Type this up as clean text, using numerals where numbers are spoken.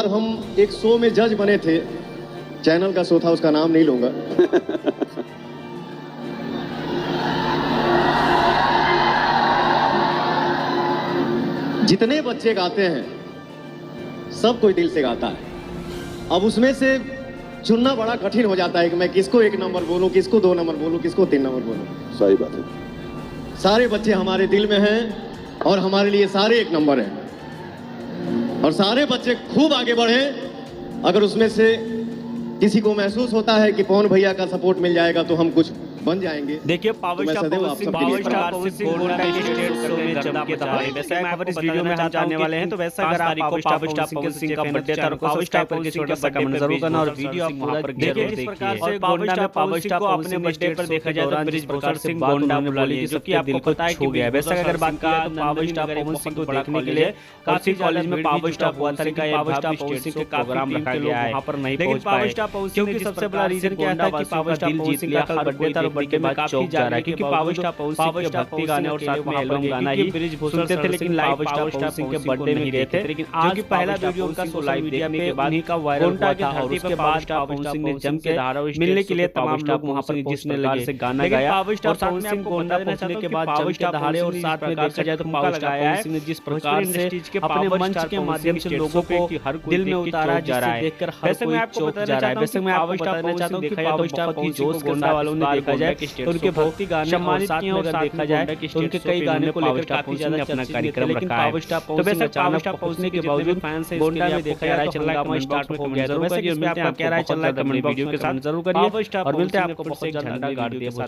बार हम एक शो में जज बने थे, चैनल का शो था, उसका नाम नहीं लूंगा। जितने बच्चे गाते हैं सब कोई दिल से गाता है। अब उसमें से चुनना बड़ा कठिन हो जाता है कि मैं किसको 1 नंबर बोलूं, किसको 2 नंबर बोलूं, किसको 3 नंबर बोलूं। सही बात है। सारे बच्चे हमारे दिल में हैं और हमारे लिए सारे 1 नंबर हैं और सारे बच्चे खूब आगे बढ़े। अगर उसमें से किसी को महसूस होता है कि पवन भैया का सपोर्ट मिल जाएगा तो हम कुछ बन जाएंगे। देखिए power star Pawan Singh golden state show में जम के था। वैसे मैं आपको इस वीडियो में हम जानने वाले हैं, तो वैसा अगर आप पावर स्टार पवन सिंह का बर्थडे था, पावर स्टार पवन सिंह का कमेंट जरूर करना और वीडियो आप पूरा देखिए। इस प्रकार से गोंडा में पावर स्टार को अपने बर्थडे पर देखा जाए तो ब्रिज प्रकार से गोंडा बुला ली, जो कि आपको पता है कि गया। वैसे अगर बात करें तो पावर स्टार पवन सिंह को देखने के लिए काफी कॉलेज में पावर स्टार हुआ था, लेकिन पावर स्टार पवन सिंह के प्रोग्राम रखा गया है, वहां पर नहीं पहुंच पाए। क्योंकि सबसे बड़ा रीजन क्या था कि पावर स्टार पवन सिंह का कल बर्थडे था और बर्थडे में काफी जा रहा है, क्योंकि पावर स्टार पवन सिंह के भक्ति गाने और साथ में एल्बम गाना ही सुनते थे, लेकिन live power star Pawan Singh के बर्थडे में गए थे। लेकिन आज पहला वीडियो उनका सो लाइव देखने के बाद उन्हीं का वायरल हुआ था और उसके बाद पवन सिंह ने जम के मिलने के लिए तमाम लोग वहां पर जिसने लगे से गाना गाया। पावर स्टार पवन सिंह गोंडा पहुंचने के बाद पावर स्टार दहाड़े और साथ में देखा जाए तो पावर स्टार पवन सिंह ने जिस प्रकार से अपने मंच के माध्यम से लोगों को दिल में उतारा जा रहा है, देखकर हर कोई चौंक जा रहा है। वैसे मैं आपको बताना चाहता हूं कि पावर स्टार पवन सिंह को गोंडा वालों ने देखा जाए तो उनके भक्ति गाने सम्मानित किए और देखा जाए तो उनके कई गाने को लेकर काफी ज्यादा अपना कार्यक्रम रखा है। तो वैसे पावर स्टार पहुंचने के बावजूद फैंस से गोंडा में देखा जा रहा है चल रहा है स्टार्ट हो गया। तो वैसे इसमें आपका क्या राय चल रहा है कमेंट वीडियो के साथ जरूर करिए और मिलते हैं आपको बहुत झंडा गाड़ दिया साथ।